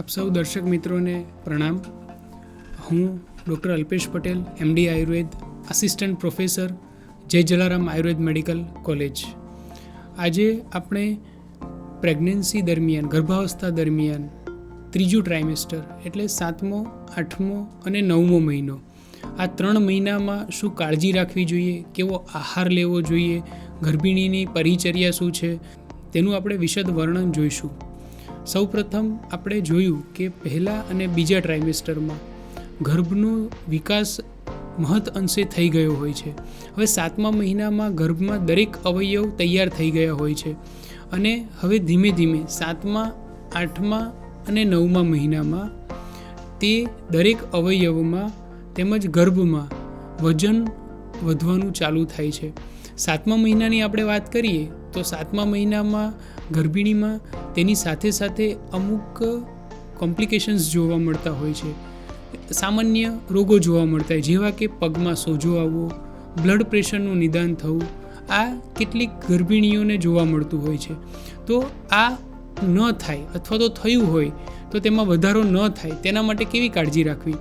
આપ સૌ દર્શક મિત્રોને પ્રણામ. હું doctor Alpesh Patel, MD Ayurveda, assistant professor, જય જલારામ આયુર્વેદ મેડિકલ કોલેજ. આજે આપણે પ્રેગ્નન્સી દરમિયાન, ગર્ભાવસ્થા દરમિયાન ત્રીજું ટ્રાઇમેસ્ટર એટલે 7મો, 8મો અને 9મો મહિનો, આ 3 મહિનામાં શું કાળજી રાખવી જોઈએ, કેવો આહાર લેવો જોઈએ, ગર્ભિણીની પરિચર્યા શું છે, તેનું આપણે વિશદ વર્ણન જોઈશું. સૌપ્રથમ આપણે જોયું કે પહેલા અને બીજા ટ્રાઇમેસ્ટરમાં ગર્ભનો વિકાસ મહદ અંશે થઈ ગયો હોય છે. હવે 7મા મહિનામાં ગર્ભમાં દરેક અવયવ તૈયાર થઈ ગયા હોય છે અને હવે ધીમે ધીમે 7મા, 8મા અને 9મા મહિનામાં તે દરેક અવયવમાં તેમજ ગર્ભમાં વજન વધવાનું ચાલુ થાય છે. 7મા મહિનાની આપણે વાત કરીએ તો 7મા મહિનામાં ગર્ભિણીમાં તેની સાથે સાથે અમુક કોમ્પ્લિકેશન્સ જોવા મળતા હોય છે. સામાન્ય રોગો જોવા મળતા હોય, જેવા કે પગમાં સોજો આવવો, બ્લડ પ્રેશરનું નિદાન થવું, આ કેટલીક ગર્ભિણીઓને જોવા મળતું હોય છે. તો આ ન થાય અથવા તો થયું હોય તો તેમાં વધારો ન થાય તેના માટે કેવી કાળજી રાખવી?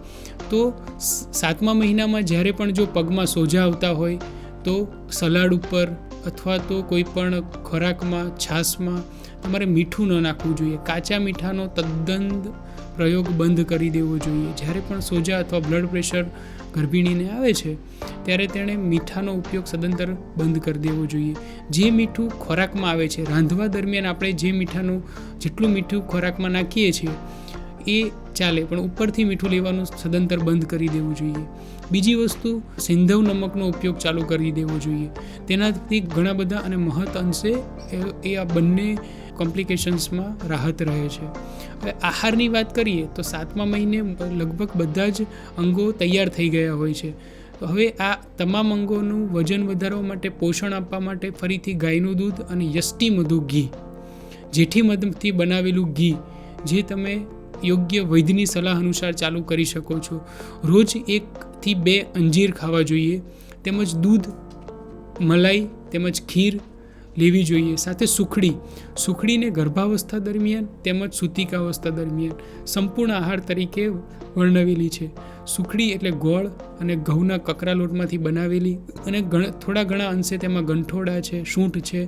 તો 7મા મહિનામાં જ્યારે પણ જો પગમાં સોજા આવતા હોય તો સલાડ ઉપર અથવા તો કોઈ પણ ખોરાકમાં, છાશમાં તમારે મીઠું ન નાખવું જોઈએ. કાચા મીઠાનો તદ્દન પ્રયોગ બંધ કરી દેવો જોઈએ. જ્યારે પણ સોજા અથવા બ્લડ પ્રેશર ગર્ભિણીને આવે છે ત્યારે તેણે મીઠાનો ઉપયોગ સદંતર બંધ કરી દેવો જોઈએ. જે મીઠું ખોરાકમાં આવે છે, રાંધવા દરમિયાન આપણે જે જેટલું મીઠું ખોરાકમાં નાખીએ છીએ એ ચાલે, પણ ઉપરથી મીઠું લેવાનું સદંતર બંધ કરી દેવું જોઈએ. બીજી વસ્તુ, સિંધવ નમકનો ઉપયોગ ચાલુ કરી દેવો જોઈએ. તેનાથી ઘણા બધા અને મહદ અંશે એ આ બંને કોમ્પ્લિકેશન્સમાં રાહત રહે છે. હવે આહારની વાત કરીએ તો 7મા મહિને લગભગ બધા જ અંગો તૈયાર થઈ ગયા હોય છે. તો હવે આ તમામ અંગોનું વજન વધારવા માટે, પોષણ આપવા માટે ફરીથી ગાયનું દૂધ અને યષ્ટી મધુ ઘી, જેઠી મધથી બનાવેલું ઘી, જે તમે યોગ્ય વૈદ્યની સલાહ અનુસાર ચાલુ કરી શકો છો. રોજ 1 થી 2 અંજીર ખાવા જોઈએ, તેમજ દૂધ, મલાઈ તેમજ ખીર લેવી જોઈએ. સાથે સુખડીને ગર્ભાવસ્થા દરમિયાન તેમજ સૂતિકાવસ્થા દરમિયાન સંપૂર્ણ આહાર તરીકે વર્ણવેલી છે. સુખડી એટલે ગોળ અને ઘઉંના કકરા લોટમાંથી બનાવેલી અને થોડા ઘણા અંશે તેમાં ગંઠોડા છે, સૂંઠ છે,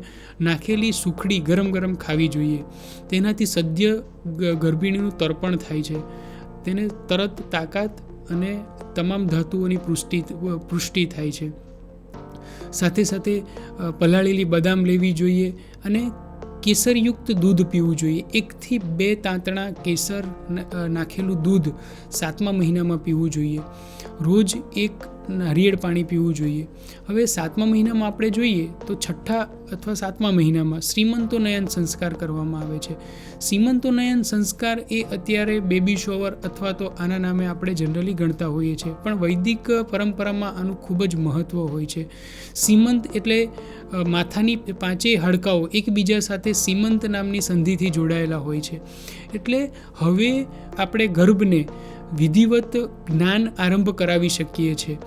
નાખેલી સુખડી ગરમ ખાવી જોઈએ. તેનાથી સદ્ય ગર્ભિણીનું તર્પણ થાય છે. તેને તરત તાકાત અને તમામ ધાતુઓની પુષ્ટિ થાય છે. સાથે સાથે પલાળેલી બદામ લેવી જોઈએ અને કેસરયુક્ત દૂધ પીવું જોઈએ. 1 થી 2 તાંતણા કેસર નાખેલું દૂધ 7મા મહિનામાં પીવું જોઈએ. રોજ 1 નારિયેળ પાણી પીવું જોઈએ. હવે 7મા મહિનામાં આપણે જોઈએ તો 6ઠા અથવા 7મા મહિનામાં શ્રીમંતોનયન સંસ્કાર કરવામાં આવે છે. શ્રીમંતોનયન સંસ્કાર એ અત્યારે બેબી શોવર અથવા તો આના નામે આપણે જનરલી ગણતા હોઈએ છીએ, પણ વૈદિક પરંપરામાં આનું ખૂબ જ મહત્ત્વ હોય છે. સીમંત એટલે માથાની 5 હાડકાઓ એકબીજા સાથે સીમંત નામની સંધિથી જોડાયેલા હોય છે. એટલે હવે આપણે ગર્ભને વિધિવત જ્ઞાન આરંભ કરાવી શકીએ છીએ.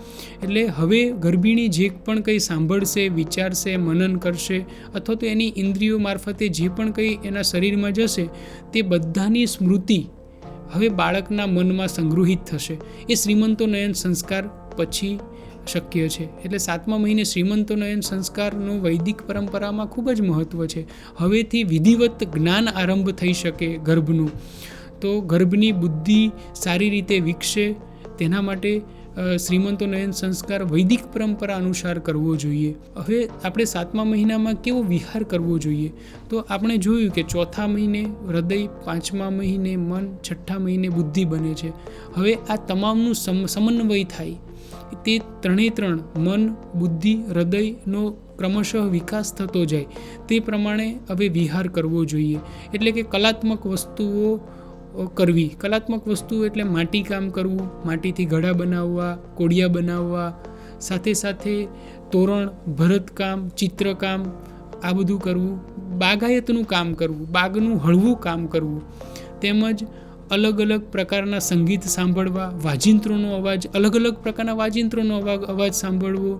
એટલે હવે ગર્ભિણી જે પણ કંઈ સાંભળશે, વિચારશે, મનન કરશે અથવા તો એની ઇન્દ્રિયો મારફતે જે પણ કંઈ એના શરીરમાં જશે તે બધાની સ્મૃતિ હવે બાળકના મનમાં સંગૃહિત થશે. એ શ્રીમંતોનયન સંસ્કાર પછી શક્ય છે. એટલે 7મા મહિને શ્રીમંતોનયન સંસ્કારનું વૈદિક પરંપરામાં ખૂબ જ મહત્ત્વ છે. હવેથી વિધિવત જ્ઞાન આરંભ થઈ શકે ગર્ભનું, તો ગર્ભની બુદ્ધિ સારી રીતે વિકસે તેના માટે શ્રીમંતોનયન સંસ્કાર વૈદિક પરંપરા અનુસાર કરવો જોઈએ. હવે આપણે 7મા મહિનામાં કેવો વિહાર કરવો જોઈએ? તો આપણે જોયું કે 4થા મહિને હૃદય, 5મા મહિને મન, 6ઠ્ઠા મહિને બુદ્ધિ બને છે. હવે આ તમામનું સમન્વય થાય, તે 3 મન, બુદ્ધિ, હૃદયનો ક્રમશઃ વિકાસ થતો જાય, તે પ્રમાણે હવે વિહાર કરવો જોઈએ. એટલે કે કલાત્મક વસ્તુઓ કરવી. કલાત્મક વસ્તુઓ એટલે માટીકામ કરવું, માટીથી ઘડા બનાવવા, કોડિયા બનાવવા, સાથે સાથે તોરણ, ભરતકામ, ચિત્રકામ, આ બધું કરવું. બાગાયતનું કામ કરવું, બાગનું હળવું કામ કરવું, તેમજ અલગ અલગ પ્રકારના સંગીત સાંભળવા, વાજિંત્રોનો અવાજ, અલગ અલગ પ્રકારના વાજિંત્રોનો અવાજ સાંભળવો,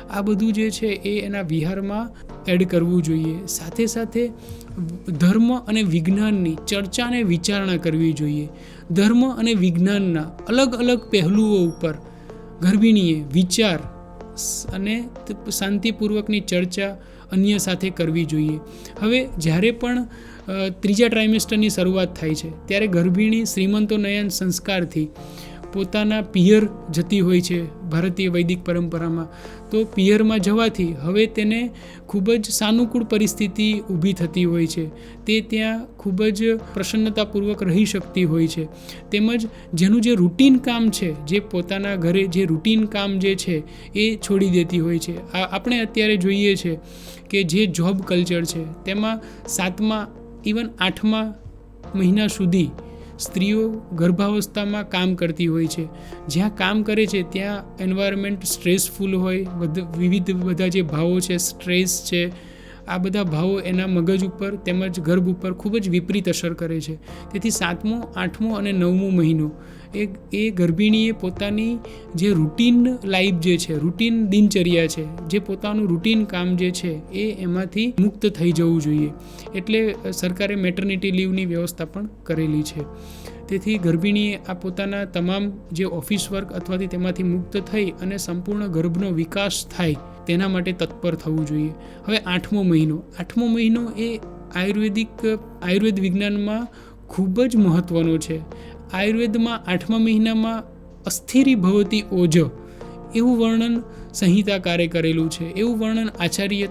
આ બધું જે છે એ એના વિહારમાં એડ કરવું જોઈએ. સાથે સાથે ધર્મ અને વિજ્ઞાનની ચર્ચા અને વિચારણા કરવી જોઈએ. ધર્મ અને વિજ્ઞાનના અલગ અલગ પહેલુઓ ઉપર ગર્ભિણીએ વિચાર અને શાંતિપૂર્વકની ચર્ચા અન્ય સાથે કરવી જોઈએ. હવે જ્યારે પણ ત્રીજા ટ્રાઇમેસ્ટરની શરૂઆત થાય છે ત્યારે ગર્ભિણી શ્રીમંતોનયન સંસ્કારથી પોતાના પિયર જતી હોય છે ભારતીય વૈદિક પરંપરામાં. તો પિયરમાં જવાથી હવે તેને ખૂબ જ સાનુકૂળ પરિસ્થિતિ ઊભી થતી હોય છે. તે ત્યાં ખૂબ જ પ્રસન્નતાપૂર્વક રહી શકતી હોય છે. તેમજ જેનું જે રૂટીન કામ છે, જે પોતાના ઘરે જે રૂટીન કામ જે છે એ છોડી દેતી હોય છે. આપણે અત્યારે જોઈએ છે કે જે જોબ કલ્ચર છે તેમાં 7મા ઇવન 8મા મહિના સુધી સ્ત્રીઓ ગર્ભાવસ્થામાં કામ કરતી હોય છે. જ્યાં કામ કરે છે ત્યાં એન્વાયરમેન્ટ સ્ટ્રેસફુલ હોય, વિવિધ બધા જે ભાવો છે, સ્ટ્રેસ છે, આ બધા ભાવો એના મગજ ઉપર તેમજ ગર્ભ ઉપર ખૂબ જ વિપરીત અસર કરે છે. તેથી 7મો, 8મો અને 9મો મહિનો એ ગર્ભિણીએ પોતાની જે રૂટીન લાઈફ જે છે, રૂટીન દિનચર્યા છે, જે પોતાનું રૂટીન કામ જે છે એ એમાંથી મુક્ત થઈ જવું જોઈએ. એટલે સરકારે મેટર્નિટી લીવની વ્યવસ્થા પણ કરેલી છે. તેથી ગર્ભિણીએ આ પોતાના તમામ જે ઓફિસ વર્ક અથવાથી તેમાંથી મુક્ત થઈ અને સંપૂર્ણ ગર્ભનો વિકાસ થાય તેના માટે તત્પર થવું જોઈએ. હવે 8મો મહિનો એ આયુર્વેદ વિજ્ઞાનમાં ખૂબ જ મહત્ત્વનો છે. આયુર્વેદમાં 8મા મહિનામાં અસ્થિરી ભવતી ઓજ એવું વર્ણન સંહિતાકારે કરેલું છે. એવું વર્ણન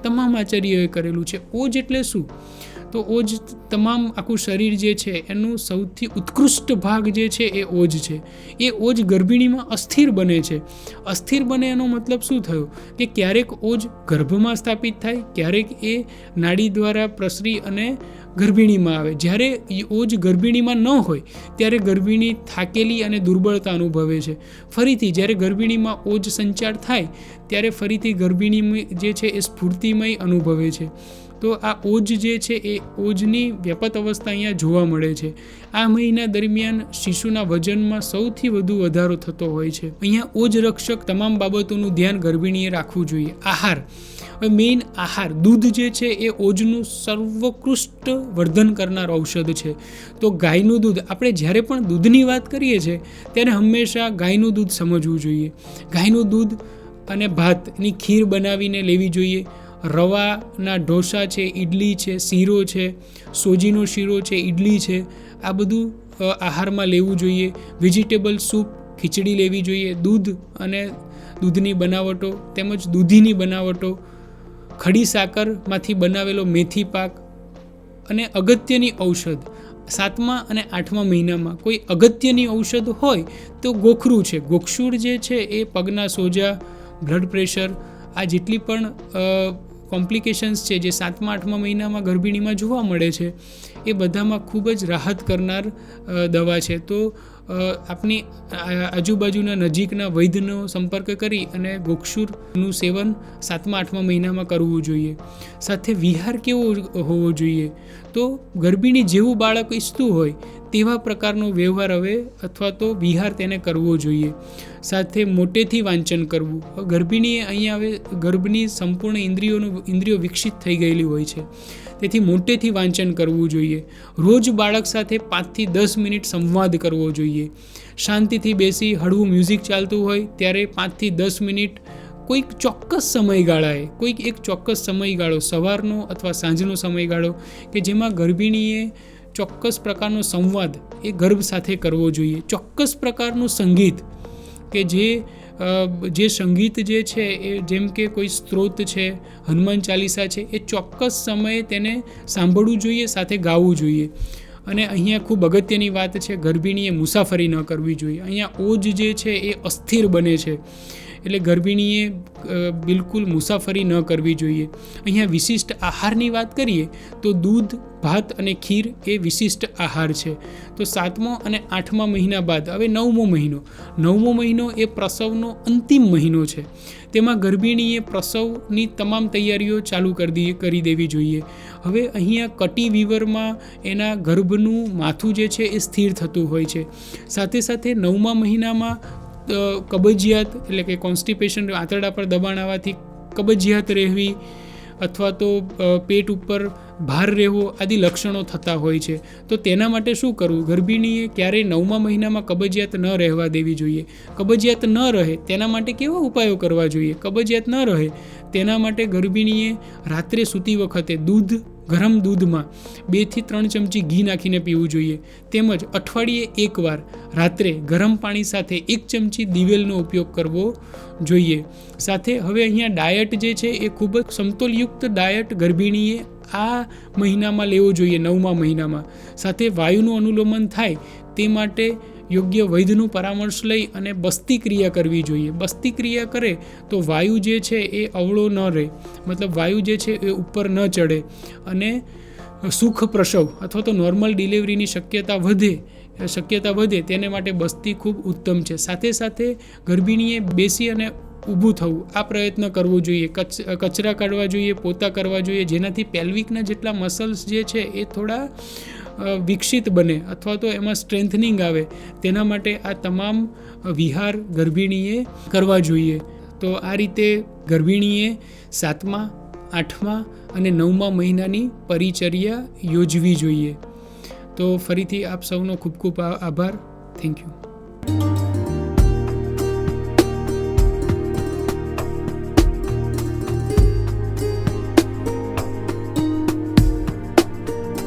તમામ આચાર્યોએ કરેલું છે. ઓજ એટલે શું? તો ઓજ તમામ આખું શરીર જે છે એનું સૌથી ઉત્કૃષ્ટ ભાગ જે છે એ ઓજ છે. એ ઓજ ગર્ભિણીમાં અસ્થિર બને છે. અસ્થિર બને એનો મતલબ શું થયો કે ક્યારેક ઓજ ગર્ભમાં સ્થાપિત થાય, ક્યારેક એ નાડી દ્વારા પ્રસરી અને ગર્ભિણીમાં આવે. જ્યારે ઓજ ગર્ભિણીમાં ન હોય ત્યારે ગર્ભિણી થાકેલી અને દુર્બળતા અનુભવે છે. ફરીથી જ્યારે ગર્ભિણીમાં ઓજ સંચાર થાય ત્યારે ફરીથી ગર્ભિણી જે છે એ સ્ફૂર્તિમય અનુભવે છે. તો આ ઓજ જે છે એ ઓજની વ્યાપક અવસ્થા અહીંયા જોવા મળે છે. આ મહિના દરમિયાન શિશુના વજનમાં સૌથી વધુ વધારો થતો હોય છે. અહીંયા ઓજ રક્ષક તમામ બાબતોનું ધ્યાન ગર્ભિણીએ રાખવું જોઈએ. આહાર, મેઇન આહાર, દૂધ જે છે એ ઓજનું સર્વોત્કૃષ્ટ વર્ધન કરનાર ઔષધ છે. તો ગાયનું દૂધ, આપણે જ્યારે પણ દૂધની વાત કરીએ છીએ ત્યારે હંમેશા ગાયનું દૂધ સમજવું જોઈએ. ગાયનું દૂધ અને ભાતની ખીર બનાવીને લેવી જોઈએ. રવાના ઢોસા છે, ઇડલી છે, શીરો છે, સોજીનો શીરો છે, ઇડલી છે, આ બધું આહારમાં લેવું જોઈએ. વેજીટેબલ સૂપ, ખીચડી લેવી જોઈએ. દૂધ અને દૂધની બનાવટો તેમજ દૂધીની બનાવટો, ખડી સાકરમાંથી બનાવેલો મેથી પાક અને અગત્યની ઔષધ. 7મા અને 8મા મહિનામાં કોઈ અગત્યની ઔષધ હોય તો ગોખરું છે. ગોખસુર જે છે એ પગના સોજા, બ્લડ પ્રેશર, આ જેટલી પણ કોમ્પ્લિકેશન્સ છે જે 7મા 8મા મહિનામાં ગર્ભિણીમાં જોવા મળે છે એ બધામાં ખૂબ જ રાહત કરનાર દવા છે. તો આપની આજુબાજુના નજીકના વૈદ્યનો સંપર્ક કરી અને ગોક્ષુરનું સેવન 7મા 8મા મહિનામાં કરવું જોઈએ. સાથે વિહાર કેવો હોવો જોઈએ? તો ગર્ભિણી જેવું બાળક ઈચ્છતું હોય તેવા પ્રકારનો વ્યવહાર હવે અથવા તો વિહાર તેને કરવો જોઈએ. સાથે મોટેથી વાંચન કરવું. ગર્ભિણીએ અહીંયા હવે ગર્ભની સંપૂર્ણ ઇન્દ્રિયો વિકસિત થઈ ગયેલી હોય છે, તેથી મોટેથી વાંચન કરવું જોઈએ. રોજ બાળક સાથે 5 થી 10 મિનિટ સંવાદ કરવો જોઈએ. શાંતિથી બેસી હળવું મ્યુઝિક ચાલતું હોય ત્યારે 5 થી 10 મિનિટ કોઈક ચોક્કસ સમયગાળો, સવારનો અથવા સાંજનો સમયગાળો કે જેમાં ગર્ભિણીએ ચોક્કસ પ્રકારનો સંવાદ એ ગર્ભ સાથે કરવો જોઈએ. ચોક્કસ પ્રકારનું સંગીત કે જે સંગીત જે છે એ જેમ કે કોઈ સ્ત્રોત છે, હનુમાન ચાલીસા છે, એ ચોક્કસ સમયે તેને સાંભળવું જોઈએ, સાથે ગાવું જોઈએ. અને અહીંયા ખૂબ અગત્યની વાત છે, ગર્ભિણીએ મુસાફરી ન કરવી જોઈએ. અહીંયા ઓજ જે છે એ અસ્થિર બને છે. એટલે ગર્ભિણીએ બિલકુલ મુસાફરી ન કરવી જોઈએ. અહીંયા વિશિષ્ટ આહારની વાત કરીએ તો દૂધ, ભાત અને ખીર એ વિશિષ્ટ આહાર છે. તો 7મો અને 8મા મહિના બાદ હવે 9મો મહિનો એ પ્રસવનો અંતિમ મહિનો છે. તેમાં ગર્ભિણીએ પ્રસવની તમામ તૈયારીઓ ચાલુ કરી દેવી જોઈએ. હવે અહીંયા કટી વિવરમાં એના ગર્ભનું માથું જે છે એ સ્થિર થતું હોય છે. સાથે સાથે 9મા મહિનામાં કબજિયાત એટલે કે કોન્સ્ટિપેશન, આંતરડા પર દબાણ આવવાથી કબજિયાત રહેવી અથવા તો પેટ ઉપર ભાર રહેવો આદિ લક્ષણો થતા હોય છે. તો તેના માટે શું કરવું? ગર્ભિણીએ ક્યારેય 9મા મહિનામાં કબજિયાત ન રહેવા દેવી જોઈએ. કબજિયાત ન રહે તેના માટે કેવા ઉપાયો કરવા જોઈએ? કબજિયાત ન રહે તેના માટે ગર્ભિણીએ રાત્રે સૂતી વખતે ગરમ દૂધમાં 2 થી 3 ચમચી ઘી નાખીને પીવું જોઈએ. તેમજ અઠવાડિયે એકવાર રાત્રે ગરમ પાણી સાથે 1 ચમચી દિવેલનો ઉપયોગ કરવો જોઈએ. સાથે હવે અહીંયા ડાયટ જે છે એ ખૂબ જ સમતોલયુક્ત ડાયટ ગર્ભિણીએ આ મહિનામાં લેવો જોઈએ, 9મા મહિનામાં. સાથે વાયુનું અનુલોમન થાય તે માટે યોગ્ય વૈદ્યનું પરામર્શ લઈ અને બસ્તી ક્રિયા કરવી જોઈએ. બસ્તી ક્રિયા કરે તો વાયુ જે છે એ અવળો ન રહે, મતલબ વાયુ જે છે એ ઉપર ન ચડે અને સુખ પ્રસવ અથવા તો નોર્મલ ડિલિવરીની શક્યતા વધે. તેને માટે બસ્તી ખૂબ ઉત્તમ છે. સાથે સાથે ગર્ભિણીએ બેસી અને ઊભું થવું, આ પ્રયત્ન કરવો જોઈએ. કચરા કાઢવા જોઈએ, પોતા કરવા જોઈએ, જેનાથી પેલ્વિકના જેટલા મસલ્સ જે છે એ થોડા વિકસિત બને અથવા તો એમાં સ્ટ્રેન્થનિંગ આવે. તેના માટે આ તમામ વિહાર ગર્ભિણીએ કરવા જોઈએ. તો આ રીતે ગર્ભિણીએ 7મા, 8મા અને 9મા મહિનાની પરિચર્યા યોજવી જોઈએ. તો ફરીથી આપ સૌનો ખૂબ ખૂબ આભાર. Thank you.